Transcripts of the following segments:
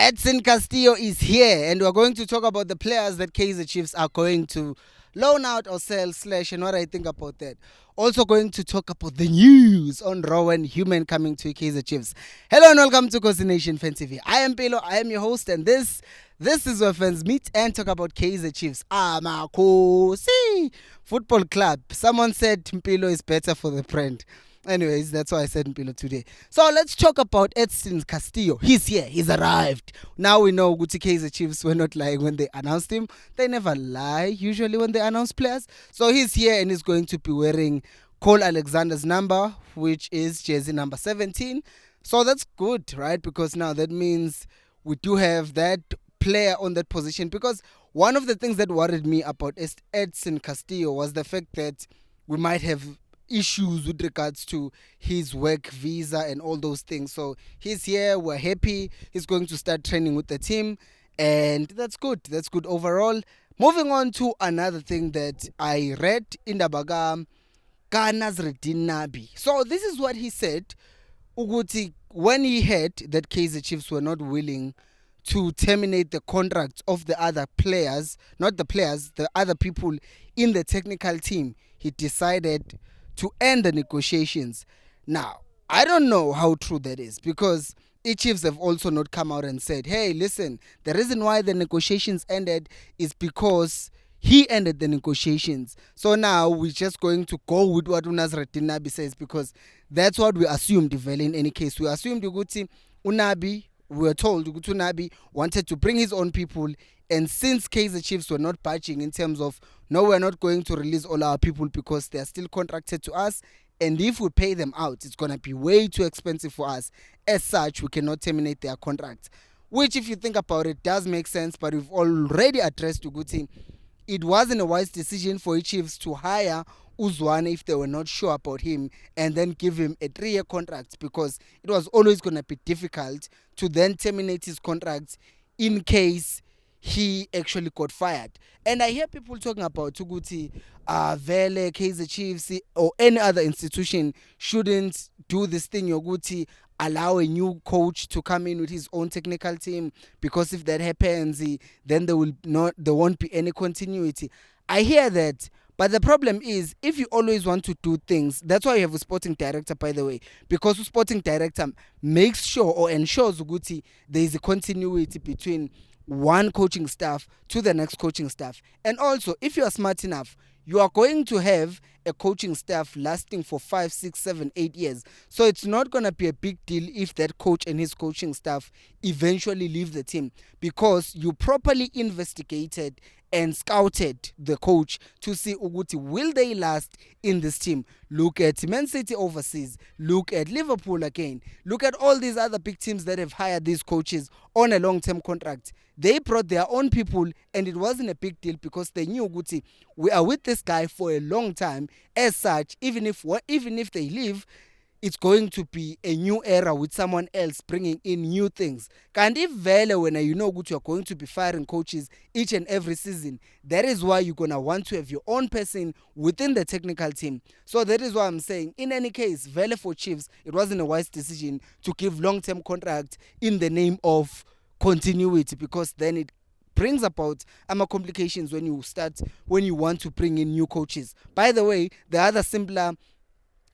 Edson Castillo is here, and we're going to talk about the players that Kaizer Chiefs are going to loan out or sell slash and what I think about that. Also going to talk about the news on Rowan Human coming to Kaizer Chiefs. Hello and welcome to Coast Nation Fan TV. I am Pelo, I am your host, and this is where fans meet and talk about Kaizer Chiefs. Makosi Football Club. Someone said Mpilo is better for the brand. Anyways, that's why I said Mpilo today. So let's talk about Edson Castillo. He's here. He's arrived. Now we know Guti Kaizer Chiefs were not lying when they announced him. They never lie usually when they announce players. So he's here and he's going to be wearing Cole Alexander's number, which is jersey number 17. So that's good, right? Because now that means we do have that player on that position. Because one of the things that worried me about Edson Castillo was the fact that we might have issues with regards to his work visa and all those things. So he's here, we're happy. He's going to start training with the team, and that's good. That's good overall. Moving on to another thing that I read in the Bagam, Nazreddin Nabi. So this is what he said. Uguti, when he heard that Kaizer Chiefs were not willing to terminate the contracts of the other players, not the players, the other people in the technical team, he decided to end the negotiations. Now, I don't know how true that is because the Chiefs have also not come out and said, hey, listen, the reason why the negotiations ended is because he ended the negotiations. So now we're just going to go with what Nazreddin Nabi says because that's what we assumed, in any case. We assumed Uguti Unabi, we were told Uguti Unabi wanted to bring his own people, and since Kaizer Chiefs were not budging in terms of, no, we're not going to release all our people because they're still contracted to us, and if we pay them out, it's going to be way too expensive for us. As such, we cannot terminate their contracts. Which, if you think about it, does make sense, but we've already addressed Uguti. It wasn't a wise decision for Chiefs to hire Uzwane if they were not sure about him and then give him a 3-year contract, because it was always going to be difficult to then terminate his contract in case he actually got fired. And I hear people talking about Tuguti, Vele, Kaizer Chiefs, or any other institution shouldn't do this thing, Yoguti, allow a new coach to come in with his own technical team, because if that happens, then there won't be any continuity. I hear that. But the problem is, if you always want to do things, that's why you have a sporting director, by the way, because the sporting director makes sure or ensures Uguti there is a continuity between one coaching staff to the next coaching staff. And also, if you are smart enough, you are going to have a coaching staff lasting for 5, 6, 7, 8 years. So it's not going to be a big deal if that coach and his coaching staff eventually leave the team, because you properly investigated and scouted the coach to see Uguti, will they last in this team? Look at Man City overseas. Look at Liverpool again. Look at all these other big teams that have hired these coaches on a long-term contract. They brought their own people, and it wasn't a big deal because they knew Uguti, we are with this guy for a long time. As such, even if they leave, it's going to be a new era with someone else bringing in new things. And if Vele, when you know you're going to be firing coaches each and every season, that is why you're going to want to have your own person within the technical team. So that is why I'm saying, in any case, Vele for Chiefs, it wasn't a wise decision to give long-term contract in the name of continuity, because then it brings about complications when you want to bring in new coaches. By the way, the other simpler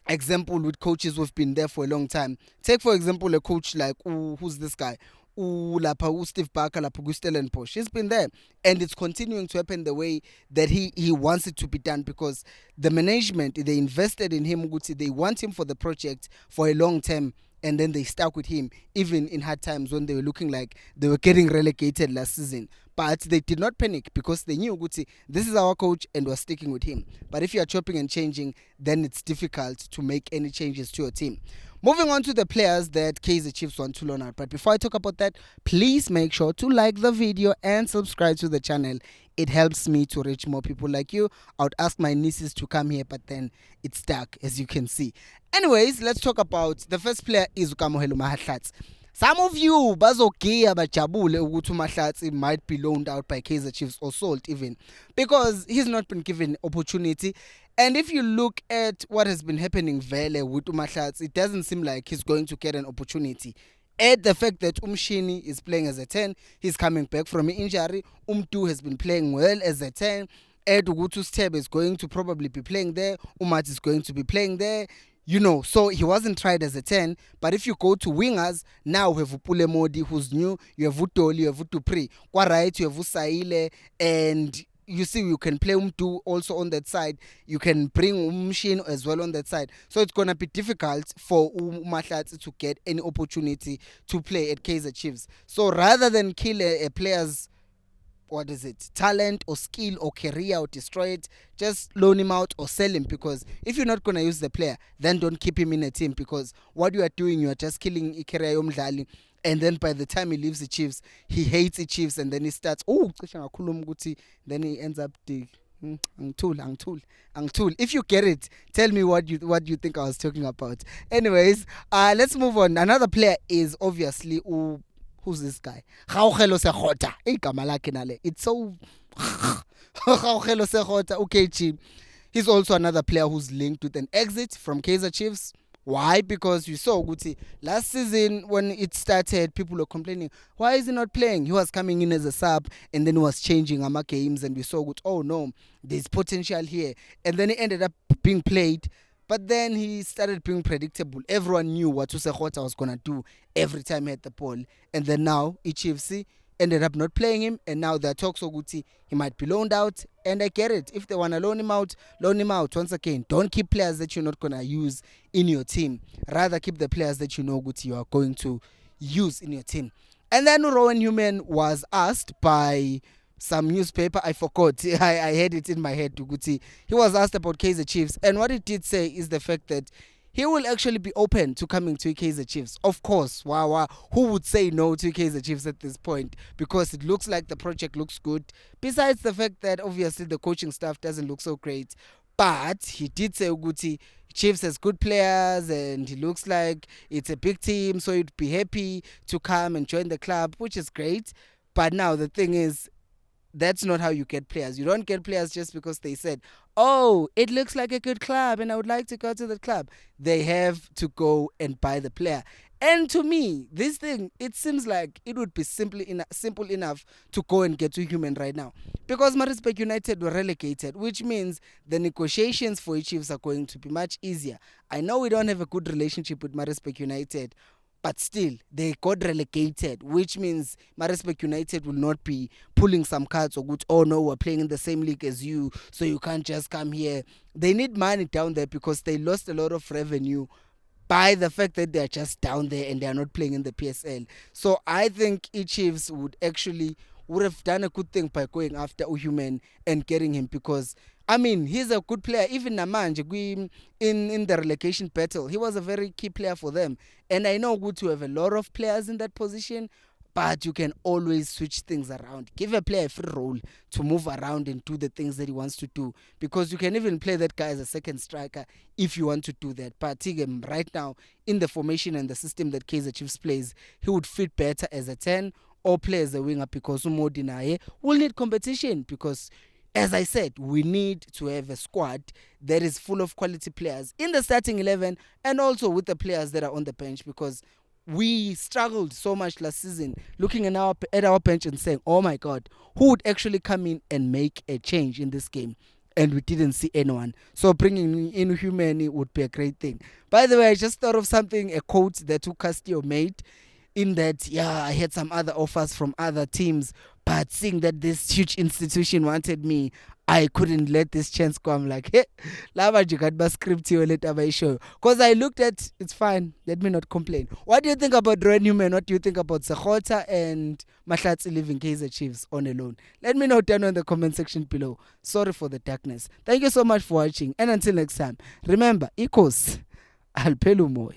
example with coaches who've been there for a long time. Take, for example, a coach like, who's this guy? Steve Barker, Stellenbosch. He's been there, and it's continuing to happen the way that he wants it to be done, because the management, they invested in him. They want him for the project for a long term, and then they stuck with him even in hard times when they were looking like they were getting relegated last season. But they did not panic because they knew Guti, this is our coach and we're sticking with him. But if you are chopping and changing, then it's difficult to make any changes to your team. Moving on to the players that Kaizer Chiefs want to loan out. But before I talk about that, please make sure to like the video and subscribe to the channel. It helps me to reach more people like you. I would ask my nieces to come here, but then it's stuck, as you can see. Anyways, let's talk about the first player is Kamohelo Mahlatsi. Some of you bazogiya bajabule ukuthi uMahlatsi might be loaned out by Kaizer Chiefs or sold even, because he's not been given opportunity. And if you look at what has been happening Vele with uMahlatsi, it doesn't seem like he's going to get an opportunity. Add the fact that Umshini is playing as a 10, he's coming back from an injury. Umtu has been playing well as a 10. Ed Ugutu Steb is going to probably be playing there. Umat is going to be playing there. So he wasn't tried as a 10. But if you go to wingers, now we have Upule Modi, who's new. You have Utoli, you have Utupri. Kwa right, you have Usaile, and you see you can play Umtu also on that side. You can bring Umshin as well on that side. So it's going to be difficult for Umahlatsi to get any opportunity to play at Kaizer Chiefs. So rather than kill a player's talent or skill or career or destroy it, just loan him out or sell him, because if you're not going to use the player, then don't keep him in a team, because what you are doing, you are just killing career yomdlali. And then by the time he leaves the Chiefs, he hates the Chiefs, and then he starts, then he ends up Angtul. If you get it, tell me what you think I was talking about. Anyways, let's move on. Another player is obviously who's this guy? Gaugelo Segota. Igama lakhe nale. It's so Gaugelo Segota. Okay, Chi. He's also another player who's linked with an exit from Kaizer Chiefs. Why? Because you saw Guti last season when it started, people were complaining, why is he not playing? He was coming in as a sub and then he was changing Ama games, and we saw Guti, oh no, there's potential here. And then he ended up being played, but then he started being predictable. Everyone knew what Usekota was going to do every time he had the ball. And then now, HFC ended up not playing him, and now there are talks of Guti, he might be loaned out, and I get it. If they want to loan him out. Once again, don't keep players that you're not going to use in your team. Rather keep the players that you know, Guti, you are going to use in your team. And then Rowan Human was asked by some newspaper, I forgot, I had it in my head, Guti. He was asked about Kaizer Chiefs, and what he did say is the fact that he will actually be open to coming to Kaizer Chiefs. Of course, wow, who would say no to Kaizer Chiefs at this point? Because it looks like the project looks good. Besides the fact that obviously the coaching staff doesn't look so great. But he did say Uguti, Chiefs has good players and he looks like it's a big team, so he'd be happy to come and join the club, which is great. But now the thing is, that's not how you get players. You don't get players just because they said, oh, it looks like a good club and I would like to go to the club. They have to go and buy the player. And to me, this thing, it seems like it would be simple enough to go and get to Human right now. Because Maritzburg United were relegated, which means the negotiations for Chiefs are going to be much easier. I know we don't have a good relationship with Maritzburg United, but still, they got relegated, which means Maritzburg United will not be pulling some cards or good, oh no, we're playing in the same league as you, so you can't just come here. They need money down there because they lost a lot of revenue by the fact that they're just down there and they're not playing in the PSL. So I think Chiefs would have done a good thing by going after Uhuman and getting him, because I mean, he's a good player. Even Namanje, in the relegation battle, he was a very key player for them. And I know good to have a lot of players in that position, but you can always switch things around. Give a player a free role to move around and do the things that he wants to do. Because you can even play that guy as a second striker if you want to do that. But Tigem, right now, in the formation and the system that Kaizer Chiefs plays, he would fit better as a 10 or play as a winger, because Umodinaye will need competition, because as I said, we need to have a squad that is full of quality players in the starting 11 and also with the players that are on the bench, because we struggled so much last season looking at our bench and saying, oh my God, who would actually come in and make a change in this game? And we didn't see anyone. So bringing in Humani would be a great thing. By the way, I just thought of something, a quote that Castillo made, in that, I had some other offers from other teams, but seeing that this huge institution wanted me, I couldn't let this chance go. I'm like, hey, lava you got my script here later by show. Because I looked at, it's fine, let me not complain. What do you think about Rowan Human? What do you think about Segota and Mahlatsi leaving Kaizer Chiefs on a loan? Let me know down in the comment section below. Sorry for the darkness. Thank you so much for watching, and until next time, remember, Ikos, Alpelu Moy.